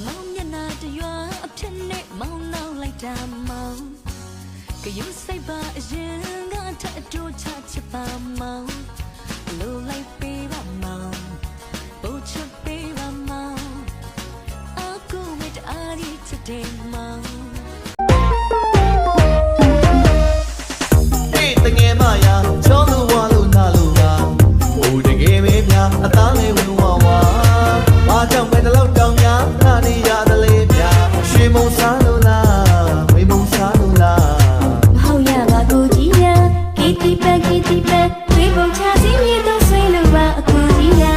မောင်မျက်နှာတရွာအဖြစ်နဲ့မောင်နောက်လိုက်တာမောင်ကယူစိတ်ပါအရင်ကထအတူချချပါမောင်လိုလိုက်ပေးပါမောင်ပို့ချပေးပါမောင်အခုမတအားရီတဲ့မောင်တငယ်မယာချောလို့ဝါလို့နာလို့ပါဟိုတကယ်ပဲဗျာအသားလေးဝင်ဝါဝါဘာကြောင့်ပဲတော့တောင်းများနာနေရတယ်လေဗျာရွှေမုံစားလို့လားဝေမုံစားလို့လားဟောက်ရပါကိုကြီးညာကီတီပဝေပုံချစီမြေတော့ဆွေးလို့ပါအခုကြီးညာ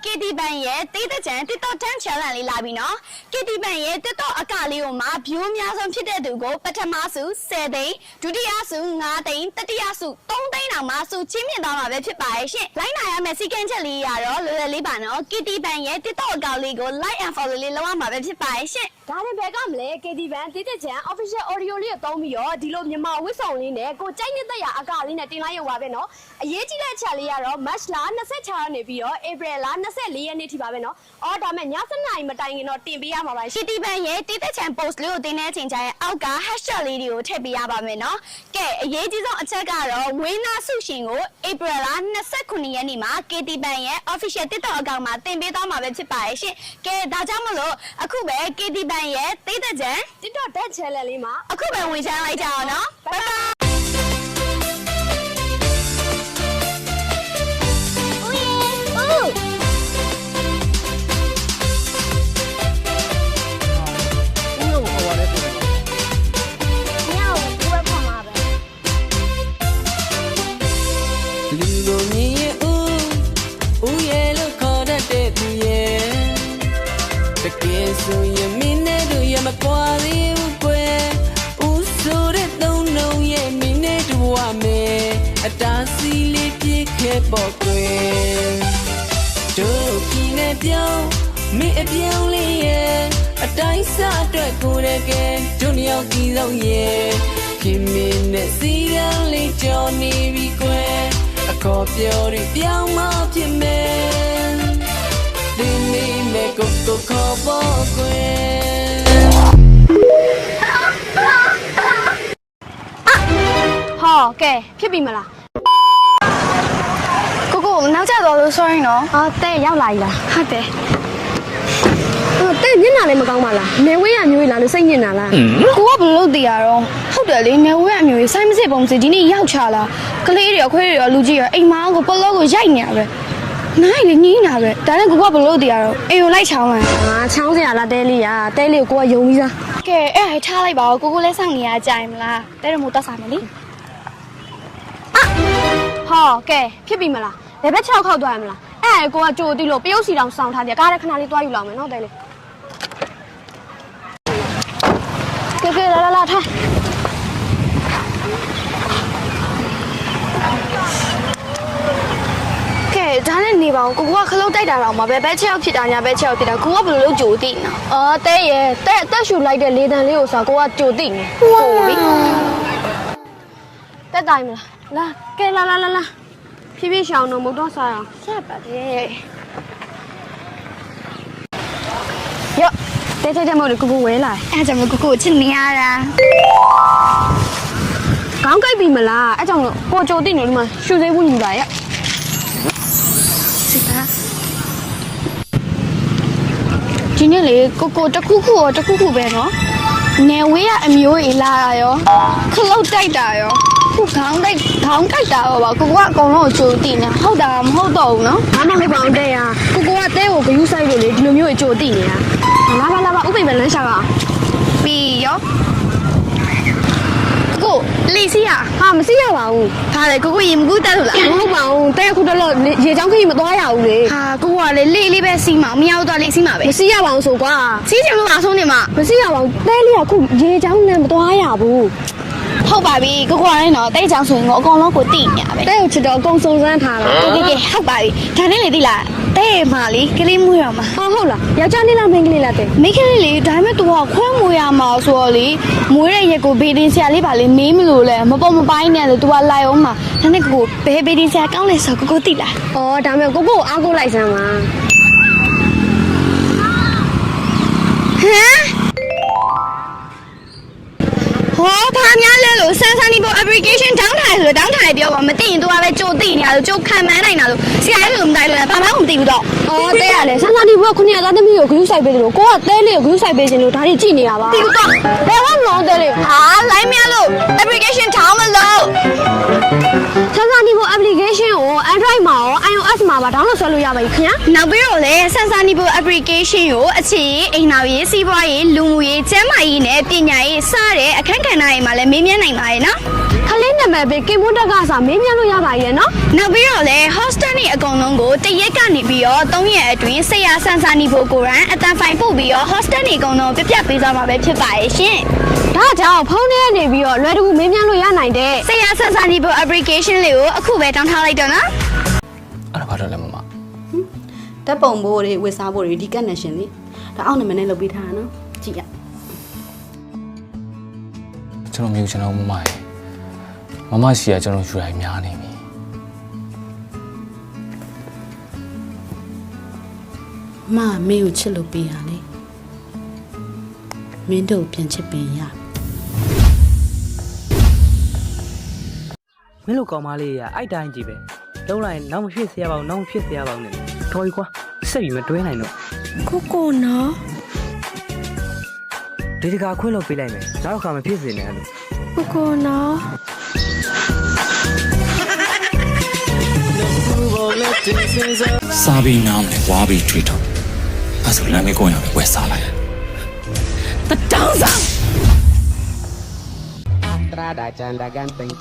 KT ဘန်ရဲ့တေးတဲ့ချန် TikTok 10 challenge လေးလာပြီနော် KT ဘန်ရဲ့ TikTok အကလေးကိုမှ view အများဆုံးဖြစ်တဲ့သူကိုပထမဆု10သိန်းဒုတိယဆု9သိန်းတတိယဆု3သိန်းတောင်မှဆုချင်းမြင့်သွားမှာပဲဖြစ်ပါရဲ့ရှင်လိုက်နိုင်ရမယ့်စီကန်းချက်လေးရတော့လွယ်လွယ်လေးပါနော် KT ဘန်ရဲ့ TikTok အကောင့်လေးကို like and follow လေးလုပ်ရမှာပဲဖြစ်ပါရဲ့ရှင်ဒါနဲ့ဘယ်ကမလဲ KT ဘန်တေးတဲ့ချန် official audio လေးကိုသုံးပြီးတော့ဒီလိုမြန်မာဝစ်ဆောင်လေးနဲ့ကိုကြိုက်နေတဲ့ရအကလေးနဲ့တင်လိုက်ရုံပါပဲနော်အရေးကြီးတဲ့ချက်လေးကတော့ March လ26ရက်နေပြီးတော့ April လ24ရက်နေ့ထိပါပဲနော်အော်ဒါမဲ့ည7:00နာရီမတိုင်ခင်တော့တင်ပေးရမှာပါ KT ဘန်ရဲ့တေးတဲ့ချန် post လေးကိုတင်တဲ့အချိန်ကျရင်အောက်က hashtag လေးတွေကိုထည့်ပေးရပါမယ်နော်ကဲအရေးကြီးဆုံးအချက်ကတော့ဝင်းနာဆုရှင်ကို April လ29ရက်နေ့မှာ KT ဘန်ရဲ့ official TikTok အကောင့်မှာတင်ပေးသွားမှာပဲဖြစ်ပါရဲ့ရှင်ကဲဒါကြောင့်မလို့အခုပဲ KT ဘန်ရဲ့တေးတဲ့ချန် TikTok Dance Challenge လေးမှာအခုပဲဝင်ချမ်းလိုက်ကြအောင်နော် bye byeဆိုရင်မင်းနဲ့တို့ရမကွာသေးဘူးကွယ်ဦးဆိုတဲ့သုံးလုံးရဲ့မင်းနဲ့တို့ဝမယ်အတားစီလေးပြည့်ခဲ့ပေါ့ကွယ်တို့ပြင်းနဲ့ပြောင်းမင်းအပြောင်းလေးရဲ့အတိုင်းစားအတွက်ကိုယ်တကယ်တို့နှစ်ယောက်ဒီဆုံးရဲ့ခင်မင်းနဲ့စီရန်လေးကြော်နေပြီကွယ်အခေါ်ပြော်တွေပြောင်းမှဖြစ်မယ်ဒီနေ့မဲ့ကိုခေါ်ဖို့ကွယ်ဟောကဲဖြစ်ပြီမလားကိုနောက်ကျသွားလို့ sorry နော်ဟာတဲ့ရောက်လာပြီလားဟုတ်တယ်တဲ့ညနာလည်းမကောင်းပါလားနေဝေးရမျိုးလာလို့စိတ်ညစ်နာလားကိုကဘယ်လိုလုပ်တည်ရတော့ဟုတ်တယ်လေနေဝေးရမျိုးစိုင်းမစစ်ပုံစဒီနေ့ရောက်ချလာကလေးတွေရောခွေးတွေရောလူကြီးရောအိမ်မောင်းကိုပလော့ကိုရိုက်နေရပဲနိုင်လေညင်းတာပဲဒါနဲ့ကိုကဘယ်လိုလုပ်တည်ရတော့အိမ်ကိုလိုက်ချောင်းလိုက်ဟာချောင်းစရာလားတဲလေးရတဲလေးကိုကယုံပြီးသားကဲအဲ့ဒါထားလိုက်ပါဦးကိုလည်းစောင့်နေရကြိုင်မလားတဲရမို့တတ်ဆိုင်မလေဟောကဲဖြစ်ပြီမလားဘယ်ဘက်6ခေါက်သွားရမလားအဲ့ကိုကကြိုတိလို့ပရုပ်စီတောင်စောင်းထားတယ်ကားလည်းခဏလေးသွားယူလောက်မယ်နော်တဲလေးကဲလာထားကဲဒါနဲ့နေပါဦးကိုကခလုတ်တိုက်တာတော့မှာပဲဘက်6ဖြစ်တာညာဘက်6ဖြစ်တာကိုကဘယ်လိုလုပ်ကြိုတိနော်အော်တဲရဲ့တဲအသက်ရှူလိုက်တဲ့လေတံလေးကိုဆိုကိုကကြိုတိနေဟုတ်ပြီတက်တိုင်းမလားကဲလာဖြည်းဖြည်းရှောင်းတော့မဟုတ်တော့စားအောင်ဆက်ပါတယ်ယောတဲမို့ကိုဝဲလာအဲ့ကြောင့်ကိုချစ်နေရတာခေါင်းကိုက်ပြီမလားအဲ့ကြောင့်ကိုကြိုတိနေလို့မှရှူသေးဘူးညီပါရဲ့စစ်သားဒီနေ့လေကိုတခုခုပဲနော်နေဝေးရအမျိုးကြီးလာတာရောခလုတ်တိုက်တာရောခုခေါင်းတိုက်တာရောပါကိုကအကုန်လုံးကြိုတိနေဟုတ်တာမဟုတ်တော့ဘူးနော်ဘာမှမပေါ့တဲ့ရကိုကတဲကိုဂယူးဆိုင်လို့လေဒီလိုမျိုးကြိုတိနေတာလာပါဥပိ္ပလန်းရှာပါပြီးရောကိုလီစီရဟာမစီရပါဘူးဟာလေကိုရေမကူးတက်လို့လားမဟုတ်ပါဘူးတဲခုတော့ရေချောင်းခရီးမသွားရဘူးလေဟာကိုကလေလေးပဲစီးမမရောက်တော့လေးစီးမှာပဲမစီရပါဘူးဆိုကွာစီးချင်လို့မဆုံးနေမှာမစီရပါဘူးတဲလေးကခုရေချောင်းနဲ့မသွားရဘူးဟ ဟုတ်ပါပြီကိုကိုကလည်းနော်တဲ့ကြောင်ဆိုရင်ကိုအကောင်လုံးကိုတိညာပဲ တဲ့ကိုချစ်တော့အကုန်စုံစမ်းထားတာ ကဲဟုတ်ပါပြီဒါနဲ့လေသိလားတဲ့မှာလေကလေးမွေးရမှာ ဟုတ်လားယောက်ျားလေးလားမိန်းကလေးလားတဲ့ မိခင်လေးလေဒါပေမဲ့ तू ကခွဲမွေးရမှာဆိုတော့လေမွေးတဲ့ရက်ကိုဘေးတင်ဆရာလေးပါလေမေးမလို့လဲမပေါ်မပိုင်းနဲ့လေ तू ကလိုက်အောင်မှာဒါနဲ့ကိုဘဲဘေးတင်ဆရာကောင်းလဲဆိုကိုတိလား အော်ဒါမဲ့ကိုကိုအားကိုလိုက်စမ်းပါ ဟမ်ဟောဘာများလဲလို့ Sensanibel application တောင်းထားဆိုတောင်းထားပြောပါမသိရင် तू ကပဲကြိုသိနေရလို့ကြိုခံမှန်းနိုင်တာလို့ဆရာလေးလိုမတိုင်းလို့ဘာမှမသိဘူးတော့ အော်တဲ့ရလေဆန်းဆန်းဒီဘကခုနှစ်သားသမီးကိုဂရုစိုက်ပေးတယ်လို့ကိုကတဲလေးကိုဂရုစိုက်ပေးခြင်းလို့ဒါတွေကြည့်နေရပါ သိဘူးတော့ ဘယ်မှာမလို့တဲလေး ဟာလိုင်းမရလို့ application ထောင်းမလို့ ဆန်းဆန်းဒီဘ application ကို Android မှာရော iOS မှာပါ download ဆွဲလို့ရပါပြီခင်ဗျာ နောက်ပြီးတော့လေ Sensanibel application ကိုအခြေအိမ်နောက်ရေးစီးပွားရေးလူမှုရေးကျန်းမာရေးနဲ့ပညာရေးစတဲ့အခက်အခဲတွေမှာလည်းမေးမြန်းနိုင်ပါတယ်နော် ခလေးနာမည်ပေးကင်မွန်းတက်ကစားမေးမြန်းလို့ရပါရဲ့နော် နောက်ပြီးတော့လေ hostel တွေအကုန်လုံးကိုတရက်ကနေပြီးတော့3ရက်အတွင်းဆရာSensanibelကိုရန်အတန်ဖိုင်ပို့ပြီးတော့ hostel တွေအကုန်လုံးပြပြပေးသွားမှာပဲဖြစ်ပါရဲ့ရှင် ဒါကြောင့်ဖုန်းထဲကနေပြီးတော့လွယ်တကူမေးမြန်းလို့ရနိုင်တဲ့ ဆရာSensanibel application လေးကိုအခုပဲတောင်းထားလိုက်တော့နော် အဲ့ဒါဘာလို့လဲမမ ဓာတ်ပုံဖို့တွေဝစ်စားဖို့တွေဒီကတ်နဲ့ရှင်လေဒါအောက်နာမည်နဲ့လုပ်ပေးထားတာနော်ကြည့်ရ ကျွန်တော်မျိုးကျွန်တော်မမရှိရကျွန်တော်ယူလိုက်များနေပြီ မမင်းကိုချစ်လို့ပေးရလေမင်းတို့ပြန်ချစ်ပေးရ မင်းတို့ကောင်မလေးရအဲ့တိုင်းကြီးပဲလုံးလိုက်နောက်မဖြစ်เสียပါဘူးနောက်မဖြစ်เสียပါဘူးနဲ့တော်ကြီးကွာဆက်ပြီးမတွဲနိုင်တော့ ကိုကိုနော် ဒီတကာခွင့်လို့ပေးလိုက်မယ်နောက်ခါမဖြစ်စေနဲ့လို့ ကိုကိုနော် စားပြီးနားမလဲဝါပြီးထွေးတော့အဲ့ဆိုလမ်းမေးကိုရအောင်ဝယ်စားလိုက်တတောင်းစား Trada canda ganteng